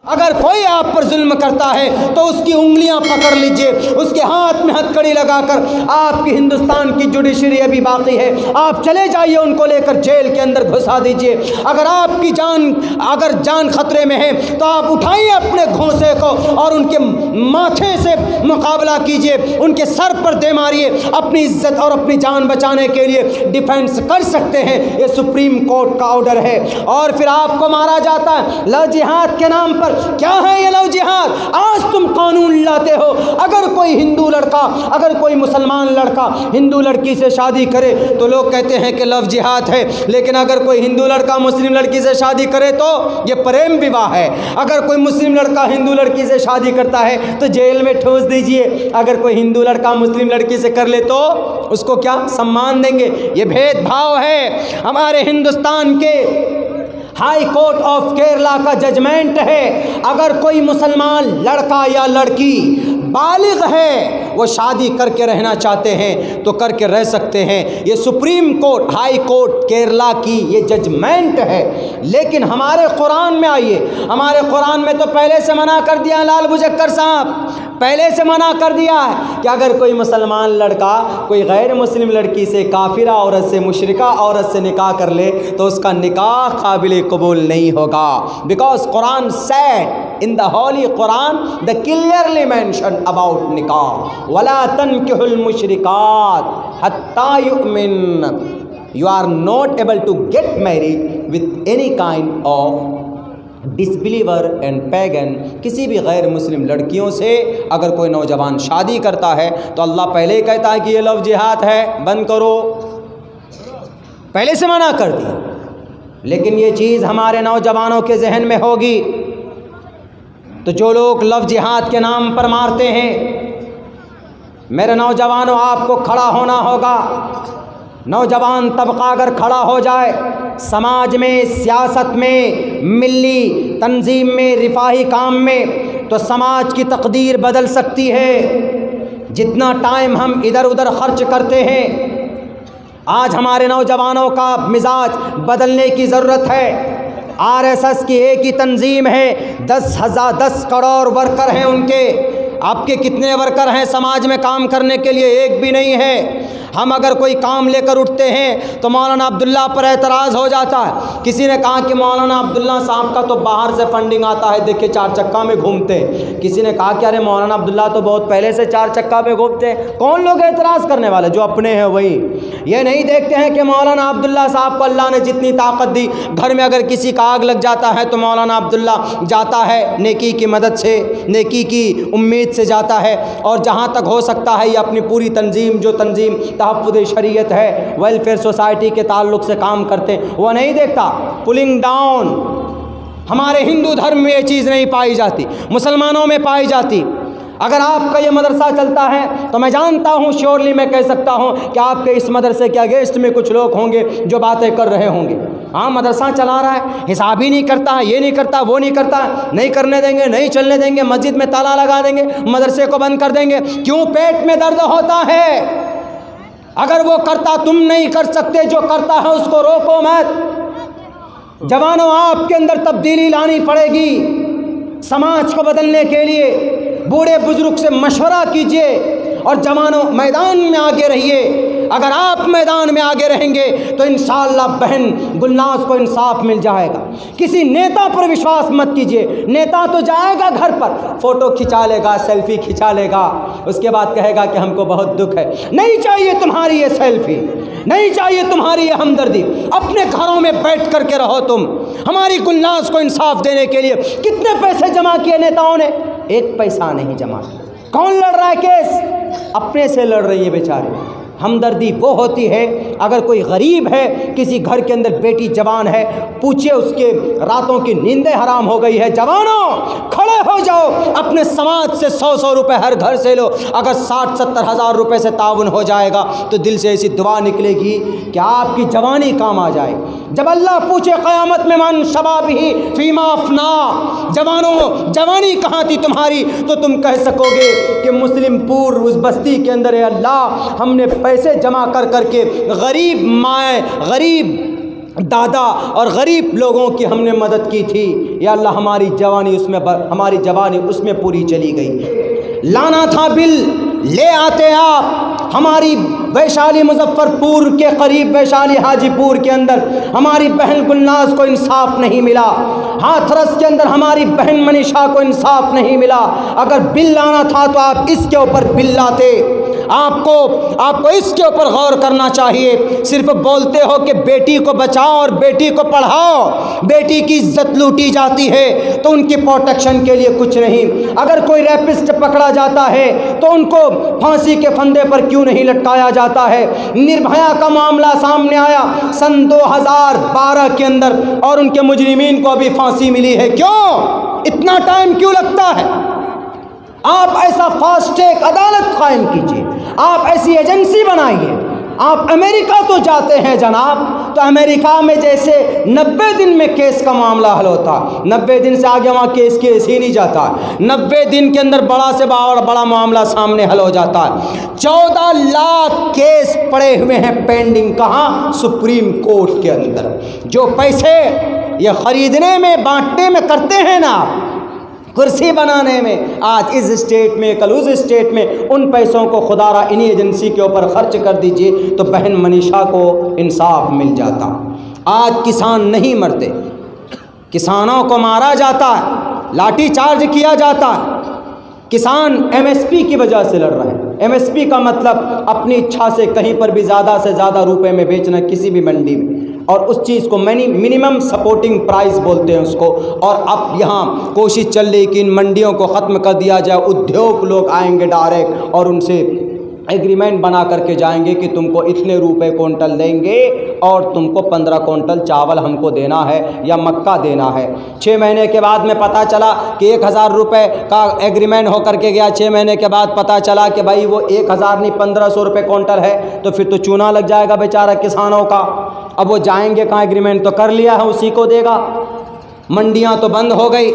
अगर कोई आप पर जुल्म करता है तो उसकी उंगलियां पकड़ लीजिए, उसके हाथ में हथकड़ी लगाकर। आपकी हिंदुस्तान की जुडिशरी अभी बाकी है, आप चले जाइए, उनको लेकर जेल के अंदर घुसा दीजिए। अगर आपकी जान खतरे में है तो आप उठाइए अपने घोंसे को और उनके माथे से मुकाबला कीजिए, उनके सर पर दे मारिए। अपनी इज्जत और अपनी जान बचाने के लिए डिफेंस कर सकते हैं, ये सुप्रीम कोर्ट का ऑर्डर है। और फिर आपको मारा जाता है लव जिहाद के नाम पर। क्या है ये लव जिहाद? आज तुम कानून लाते हो, अगर कोई हिंदू लड़का, अगर कोई मुसलमान लड़का हिंदू लड़की से शादी करे तो लोग कहते हैं कि लव जिहाद है, लेकिन अगर कोई हिंदू लड़का मुस्लिम लड़की से शादी करे तो ये प्रेम विवाह है। अगर कोई मुस्लिम लड़का हिंदू लड़की से शादी करता है तो जेल में ठूस दीजिए, अगर कोई हिंदू लड़का मुस्लिम लड़की से कर ले तो उसको क्या सम्मान देंगे? ये भेदभाव है। हमारे हिंदुस्तान के हाई कोर्ट ऑफ केरला का जजमेंट है, अगर कोई मुसलमान लड़का या लड़की बालिग है, वो शादी करके रहना चाहते हैं तो करके रह सकते हैं। ये supreme court, high court Kerala की ये जजमेंट है। लेकिन हमारे कुरान में आइए, हमारे कुरान में तो पहले से मना कर दिया, लाल बुजक्कर साहब पहले से मना कर दिया है कि अगर कोई मुसलमान लड़का कोई गैर मुस्लिम लड़की से, काफिरा औरत से, मुशरिका औरत से निकाह कर ले तो उसका निकाह काबिल कबूल नहीं होगा। Because Quran said in the holy Quran the clearly mention about nikah, वला तनकिहुल मुशरिकात हत्ता युमिन। You are not able to get married with any kind of disbeliever and pagan. किसी भी गैर मुस्लिम लड़कियों से अगर कोई नौजवान शादी करता है तो अल्लाह पहले ही कहता है कि ये लव जिहाद है, बंद करो, पहले से मना कर दिया। लेकिन ये चीज़ हमारे नौजवानों के जहन में होगी तो जो लोग लव जिहाद के नाम पर मारते हैं, मेरे नौजवानों आपको खड़ा होना होगा। नौजवान तबका अगर खड़ा हो जाए समाज में, सियासत में, मिली तंजीम में, रिफाही काम में, तो समाज की तकदीर बदल सकती है। जितना टाइम हम इधर उधर खर्च करते हैं, आज हमारे नौजवानों का मिजाज बदलने की ज़रूरत है। आरएसएस की एक ही तंजीम है, 10 करोड़ वर्कर हैं उनके। आपके कितने वर्कर हैं समाज में काम करने के लिए? एक भी नहीं है। हम अगर कोई काम लेकर उठते हैं तो मौलाना अब्दुल्ला पर एतराज़ हो जाता है। किसी ने कहा कि मौलाना अब्दुल्ला साहब का तो बाहर से फंडिंग आता है, देखिए 4 चक्का में घूमते हैं। किसी ने कहा कि अरे मौलाना अब्दुल्ला तो बहुत पहले से 4 चक्का में घूमते हैं। कौन लोग एतराज़ करने वाले? जो अपने हैं वही। ये नहीं देखते हैं कि मौलाना अब्दुल्ला साहब को अल्लाह ने जितनी ताकत दी, घर में अगर किसी का आग लग जाता है तो मौलाना अब्दुल्ला जाता है, नेकी की मदद से, नेकी की उम्मीद से जाता है। और जहाँ तक हो सकता है ये अपनी पूरी तंजीम, जो तंजीम तहफ़्फ़ुज़ शरीयत है, वेलफेयर सोसाइटी के ताल्लुक़ से काम करते हैं, वो नहीं देखता। पुलिंग डाउन हमारे हिंदू धर्म में ये चीज़ नहीं पाई जाती, मुसलमानों में पाई जाती। अगर आपका ये मदरसा चलता है तो मैं जानता हूँ, श्योरली मैं कह सकता हूँ कि आपके इस मदरसे के अगेंस्ट में कुछ लोग होंगे जो बातें कर रहे होंगे। हाँ, मदरसा चला रहा है, हिसाब ही नहीं करता है, ये नहीं करता, वो नहीं करता, नहीं करने देंगे, नहीं चलने देंगे, मस्जिद में ताला लगा देंगे, मदरसे को बंद कर देंगे। क्यों? पेट में दर्द होता है। अगर वो करता, तुम नहीं कर सकते, जो करता है उसको रोको मत। जवानों, आपके अंदर तब्दीली लानी पड़ेगी समाज को बदलने के लिए। बूढ़े बुजुर्ग से मशवरा कीजिए और जवानों मैदान में आगे रहिए। अगर आप मैदान में आगे रहेंगे तो इंशाअल्लाह बहन गुलनाज को इंसाफ मिल जाएगा। किसी नेता पर विश्वास मत कीजिए। नेता तो जाएगा घर पर, फ़ोटो खिंचा लेगा, सेल्फी खिंचा लेगा, उसके बाद कहेगा कि हमको बहुत दुख है। नहीं चाहिए तुम्हारी ये सेल्फी, नहीं चाहिए तुम्हारी ये हमदर्दी। अपने घरों में बैठ करके रहो तुम। हमारी गुलनाज को इंसाफ देने के लिए कितने पैसे जमा किए नेताओं ने? 1 पैसा नहीं जमा किया। कौन लड़ रहा है केस? अपने से लड़ रही है बेचारी। हमदर्दी वो होती है, अगर कोई गरीब है, किसी घर के अंदर बेटी जवान है, पूछिए उसके रातों की नींदें हराम हो गई है। जवानों खड़े हो जाओ, अपने समाज से 100-100 रुपये हर घर से लो। अगर 60-70 हज़ार रुपये से ताउन हो जाएगा तो दिल से ऐसी दुआ निकलेगी कि आपकी जवानी काम आ जाए। जब अल्लाह पूछे क़यामत में मन शबाबिही फीमा अफना, जवानों जवानी कहाँ थी तुम्हारी, तो तुम कह सकोगे कि मुस्लिमपुर उस बस्ती के अंदर है अल्लाह, हमने पैसे जमा कर करके गरीब माए, गरीब दादा और गरीब लोगों की हमने मदद की थी। या अल्लाह हमारी जवानी उसमें पूरी चली गई। लाना था बिल, ले आते आप। हमारी वैशाली मुजफ्फरपुर के करीब वैशाली हाजीपुर के अंदर हमारी बहन गुलनाज को इंसाफ नहीं मिला। हाथरस के अंदर हमारी बहन मनीषा को इंसाफ नहीं मिला। अगर बिल लाना था तो आप इसके ऊपर बिल लाते। आपको इसके ऊपर गौर करना चाहिए। सिर्फ बोलते हो कि बेटी को बचाओ और बेटी को पढ़ाओ, बेटी की इज्जत लूटी जाती है तो उनकी प्रोटेक्शन के लिए कुछ नहीं। अगर कोई रैपिस्ट पकड़ा जाता है तो उनको फांसी के फंदे पर क्यों नहीं लटकाया जाता है। निर्भया का मामला सामने आया सन 2012 के अंदर और उनके मुजरिमीन को अभी फांसी मिली है। क्यों इतना टाइम क्यों लगता है? आप ऐसा फास्ट ट्रैक अदालत कायम कीजिए, आप ऐसी एजेंसी बनाइए। आप अमेरिका तो जाते हैं जनाब, तो अमेरिका में जैसे 90 दिन में केस का मामला हल होता, 90 दिन से आगे वहाँ केस ही नहीं जाता। 90 दिन के अंदर बड़ा से बड़ा मामला सामने हल हो जाता है। 14 लाख केस पड़े हुए हैं पेंडिंग। कहाँ? सुप्रीम कोर्ट के अंदर। जो पैसे ये खरीदने में बांटने में करते हैं ना, कुर्सी बनाने में, आज इस स्टेट में कल उस स्टेट में, उन पैसों को खुदारा इन्हीं एजेंसी के ऊपर खर्च कर दीजिए तो बहन मनीषा को इंसाफ मिल जाता। आज किसान नहीं मरते, किसानों को मारा जाता है, लाठी चार्ज किया जाता है। किसान एमएसपी की वजह से लड़ रहे हैं। एमएसपी का मतलब अपनी इच्छा से कहीं पर भी ज़्यादा से ज़्यादा रुपए में बेचना किसी भी मंडी में, और उस चीज़ को मिनिमम सपोर्टिंग प्राइस बोलते हैं उसको। और अब यहाँ कोशिश चल रही कि इन मंडियों को ख़त्म कर दिया जाए। उद्योग लोग आएंगे डायरेक्ट और उनसे एग्रीमेंट बना करके जाएंगे कि तुमको इतने रुपए क्विंटल देंगे और तुमको 15 क्विंटल चावल हमको देना है या मक्का देना है। 6 महीने के बाद में पता चला कि 1000 रुपये का एग्रीमेंट होकर के गया। 6 महीने के बाद पता चला कि भाई वो 1000 नहीं 1500 रुपये क्विंटल है, तो फिर तो चूना लग जाएगा बेचारा किसानों का। अब वो जाएंगे कहाँ? एग्रीमेंट तो कर लिया है, उसी को देगा। मंडियाँ तो बंद हो गई।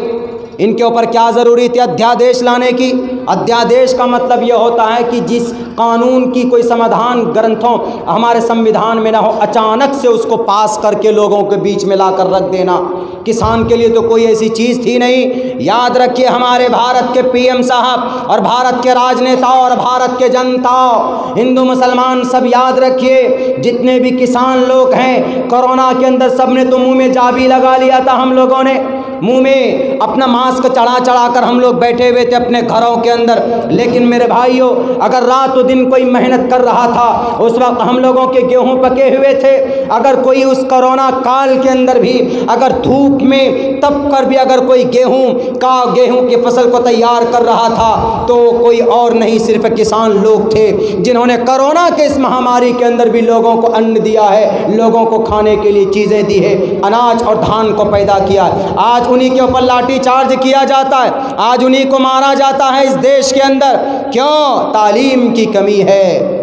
इनके ऊपर क्या ज़रूरी थी अध्यादेश लाने की? अध्यादेश का मतलब ये होता है कि जिस कानून की कोई समाधान ग्रंथों हमारे संविधान में ना हो, अचानक से उसको पास करके लोगों के बीच में लाकर रख देना। किसान के लिए तो कोई ऐसी चीज़ थी नहीं। याद रखिए, हमारे भारत के पीएम साहब और भारत के राजनेताओं और भारत के जनता, हिंदू मुसलमान सब याद रखिए, जितने भी किसान लोग हैं, कोरोना के अंदर सब ने तो मुँह में जाबी लगा लिया था। हम लोगों ने मुंह में अपना मास्क चढ़ा कर हम लोग बैठे हुए थे अपने घरों के अंदर। लेकिन मेरे भाइयों, अगर रातों दिन कोई मेहनत कर रहा था, उस वक्त हम लोगों के गेहूं पके हुए थे। अगर कोई उस कोरोना काल के अंदर भी अगर धूप में तप कर भी अगर कोई गेहूं की फसल को तैयार कर रहा था, तो कोई और नहीं, सिर्फ किसान लोग थे जिन्होंने कोरोना के इस महामारी के अंदर भी लोगों को अन्न दिया है, लोगों को खाने के लिए चीज़ें दी है, अनाज और धान को पैदा किया। आज उन्हीं के ऊपर लाठी चार्ज किया जाता है, आज उन्हीं को मारा जाता है इस देश के अंदर। क्यों? तालीम की कमी है।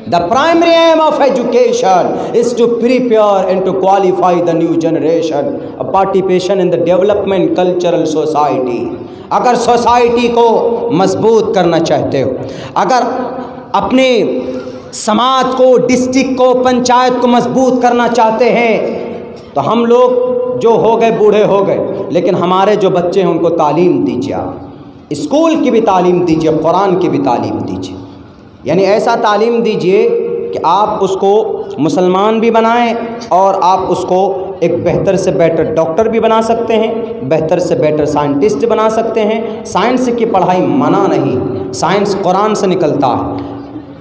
The primary aim of education is to prepare and to qualify the new generation, a participation in the development cultural society। अगर सोसाइटी को मजबूत करना चाहते हो, अगर अपने समाज को, डिस्ट्रिक्ट को, पंचायत को मजबूत करना चाहते हैं, तो हम लोग जो हो गए बूढ़े हो गए, लेकिन हमारे जो बच्चे हैं उनको तालीम दीजिए। आप स्कूल की भी तालीम दीजिए, कुरान की भी तालीम दीजिए। यानी ऐसा तालीम दीजिए कि आप उसको मुसलमान भी बनाएं और आप उसको एक बेहतर से बेहतर डॉक्टर भी बना सकते हैं, बेहतर से बेहतर साइंटिस्ट बना सकते हैं। साइंस की पढ़ाई मना नहीं, साइंस कुरान से निकलता है।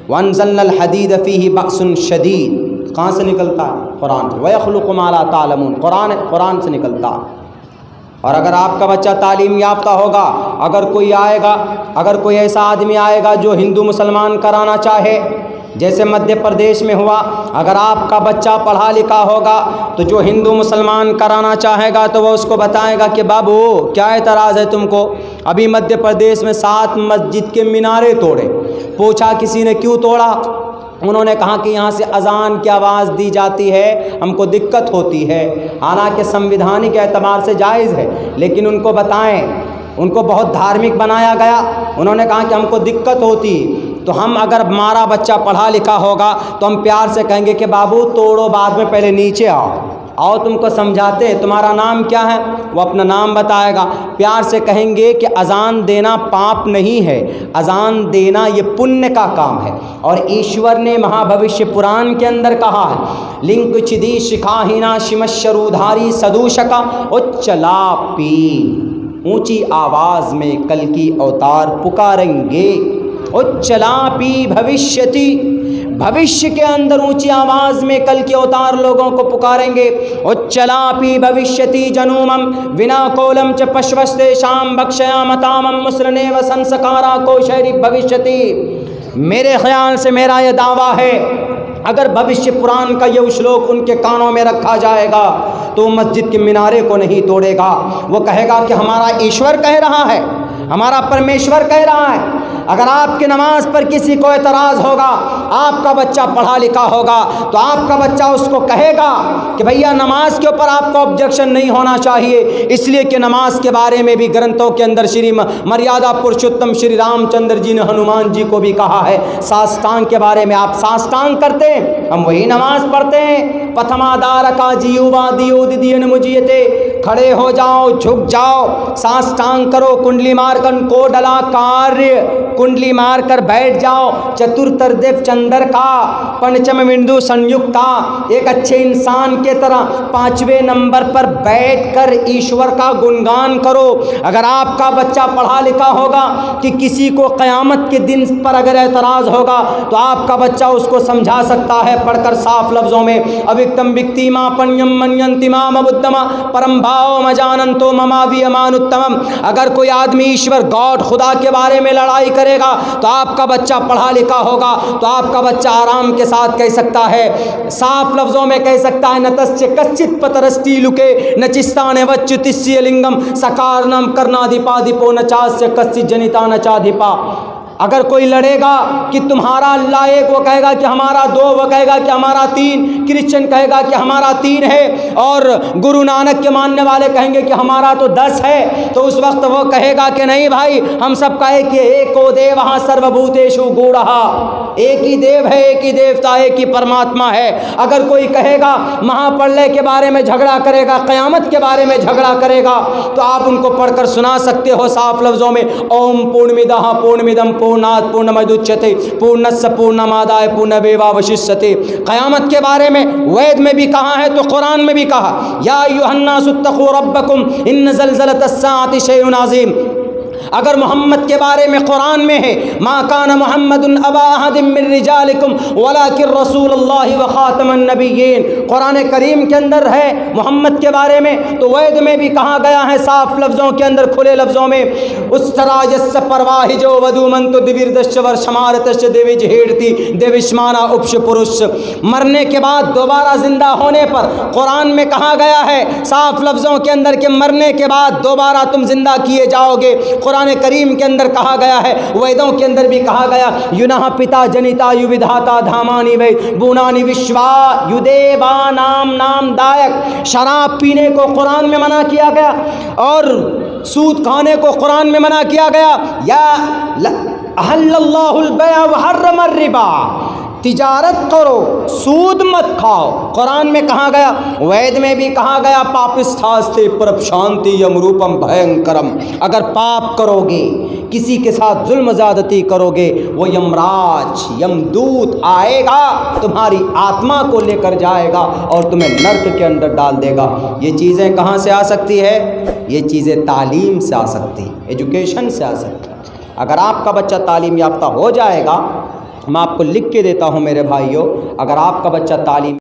वअनज़लनल हदीद फ़ीही बअसुन शदीद, कहाँ से निकलता है? कुरान से। वयख़्लुक़ु मा ला तालमून, कुरान से निकलता है। और अगर आपका बच्चा तालीम याफ्ता होगा, अगर कोई ऐसा आदमी आएगा जो हिंदू मुसलमान कराना चाहे, जैसे मध्य प्रदेश में हुआ, अगर आपका बच्चा पढ़ा लिखा होगा तो जो हिंदू मुसलमान कराना चाहेगा तो वह उसको बताएगा कि बाबू क्या एतराज़ है तुमको? अभी मध्य प्रदेश में 7 मस्जिद के मीनारे तोड़े। पूछा किसी ने क्यों तोड़ा? उन्होंने कहा कि यहाँ से अजान की आवाज़ दी जाती है, हमको दिक्कत होती है। हालांकि संविधानिक एतबार से जायज़ है, लेकिन उनको बताएं, उनको बहुत धार्मिक बनाया गया। उन्होंने कहा कि हमको दिक्कत होती, तो हम अगर हमारा बच्चा पढ़ा लिखा होगा तो हम प्यार से कहेंगे कि बाबू तोड़ो, बाद में पहले नीचे आओ। आओ तुमको समझाते हैं, तुम्हारा नाम क्या है? वो अपना नाम बताएगा। प्यार से कहेंगे कि अजान देना पाप नहीं है, अजान देना ये पुण्य का काम है। और ईश्वर ने महाभविष्य पुराण के अंदर कहा है, लिंक चिदी शिखाहीना शिमशरूधारी सदूषका उच्चलापी, ऊंची आवाज़ में कल की अवतार पुकारेंगे। उच्चलापी भविष्यति, भविष्य के अंदर ऊंची आवाज़ में कल के अवतार लोगों को पुकारेंगे। उच्चलापि भविष्यति जनूमम विना कोलम च पश्वस्ते शाम भक्षयामतामम मुस्रने व संस्कारा को शैरी भविष्यति। मेरे ख्याल से मेरा यह दावा है, अगर भविष्य पुराण का यह श्लोक उनके कानों में रखा जाएगा तो मस्जिद के मीनारे को नहीं तोड़ेगा। वो कहेगा कि हमारा ईश्वर कह रहा है, हमारा परमेश्वर कह रहा है। अगर आपके नमाज पर किसी को एतराज़ होगा, आपका बच्चा पढ़ा लिखा होगा, तो आपका बच्चा उसको कहेगा कि भैया नमाज के ऊपर आपको ऑब्जेक्शन नहीं होना चाहिए, इसलिए कि नमाज के बारे में भी ग्रंथों के अंदर श्री मर्यादा पुरुषोत्तम श्री रामचंद्र जी ने हनुमान जी को भी कहा है। साष्टांग के बारे में आप साष्टांग करते हैं, हम वही नमाज पढ़ते हैं। पथमादार का जीवा दियो दिदियन मुझियते, खड़े हो जाओ, झुक जाओ, साष्टांग करो, कुंडली मारकर को डला कार्य, कुंडली मारकर बैठ जाओ। चतुर्तर देव चंद्र का पंचम बिंदु संयुक्ता, एक अच्छे इंसान के तरह 5वें नंबर पर बैठकर ईश्वर का गुणगान करो। अगर आपका बच्चा पढ़ा लिखा होगा कि किसी को क़यामत के दिन पर अगर एतराज़ होगा तो आपका बच्चा उसको समझा सकता है पढ़कर साफ लफ्ज़ों में, अविक्तम विक्तिमा पण्यम मन्यन्ति माम अबुद्धमा परम भाव मजानंतो ममावी अमानुत्तमम। अगर कोई आदमी ईश्वर गॉड खुदा के बारे में लड़ाई करेगा तो आपका बच्चा पढ़ा लिखा होगा तो आपका बच्चा आराम के साथ कह सकता है, साफ लफ्ज़ों में कह सकता है, न तस्य कश्चित पतरस्ती लुके न चिस्ताने वच्युतिस्य लिंगम सकारनम कर्णाधिपाधिपो न चास्य कश्चित जनिता न चाधिपा। अगर कोई लड़ेगा कि तुम्हारा अल्लाह एक, वो कहेगा कि हमारा दो, वो कहेगा कि हमारा तीन, क्रिश्चियन कहेगा कि हमारा तीन है, और गुरु नानक के मानने वाले कहेंगे कि हमारा तो 10 है, तो उस वक्त वो कहेगा कि नहीं भाई, हम सब कहे कि एको देवः सर्वभूतेषु गूढ़ः, एक ही देव है, एक ही देवता, एक ही परमात्मा है। अगर कोई कहेगा महाप्रलय के बारे में झगड़ा करेगा, क़यामत के बारे में झगड़ा करेगा, तो आप उनको पढ़कर सुना सकते हो साफ लफ्ज़ों में, ओम पूर्णमिदः पूर्णमिदं पूर्णात् पूर्णमुदच्यते पूर्णस्य पूर्णमादाय पूर्णमेवावशिष्यते। क़यामत के बारे में वेद में भी कहा है तो कुरान में भी कहा, या अय्युहन्नासु इत्तक़ू रब्बकुम इन्न ज़लज़लतस्साअति शैउन अज़ीम। अगर मोहम्मद के बारे में कुरान में है, मा कान मुहम्मदुन अबा अहदिम मिन रिजालिकुम वलाकिन रसूलुल्लाहि व खातमुन नबिय्यीन, कुरान करीम के अंदर है मोहम्मद के बारे में, तो वेद में भी कहा गया है साफ लफ्ज़ों के अंदर, खुले लफ्ज़ों में, उस तरह यस्य परवाहिजो वधुमंतु दिविर्दश्च वर्षमारतश्च देविज हेड़ती देविष्माना उपश पुरुष। मरने के बाद दोबारा जिंदा होने पर कुरान में कहा गया है साफ लफ्ज़ों के अंदर कि मरने के बाद दोबारा तुम जिंदा किए जाओगे। कुरान करीम के अंदर कहा गया है, वेदों के अंदर भी कहा गया, युनः पिता जनिता युविधाता धामानि वै बुनानि विश्वा युदेवा नाम नाम दायक। शराब पीने को कुरान में मना किया गया और सूद खाने को कुरान में मना किया गया। या अहल्लल्लाहुल बैअ व हर्रमर रिबा, तिजारत करो, सूद मत खाओ, कुरान में कहा गया। वेद में भी कहा गया, पापिष्ठास्ते परपशांति यमरूपम भयंकरम। अगर पाप करोगे, किसी के साथ जुल्म ज़्यादती करोगे, वो यमराज यमदूत आएगा, तुम्हारी आत्मा को लेकर जाएगा और तुम्हें नर्क के अंदर डाल देगा। ये चीज़ें कहाँ से आ सकती है? ये चीज़ें तालीम से आ सकती, एजुकेशन से आ सकती। अगर आपका बच्चा तालीम याफ्ता हो जाएगा, मैं आपको लिख के देता हूँ मेरे भाइयों, अगर आपका बच्चा तालीम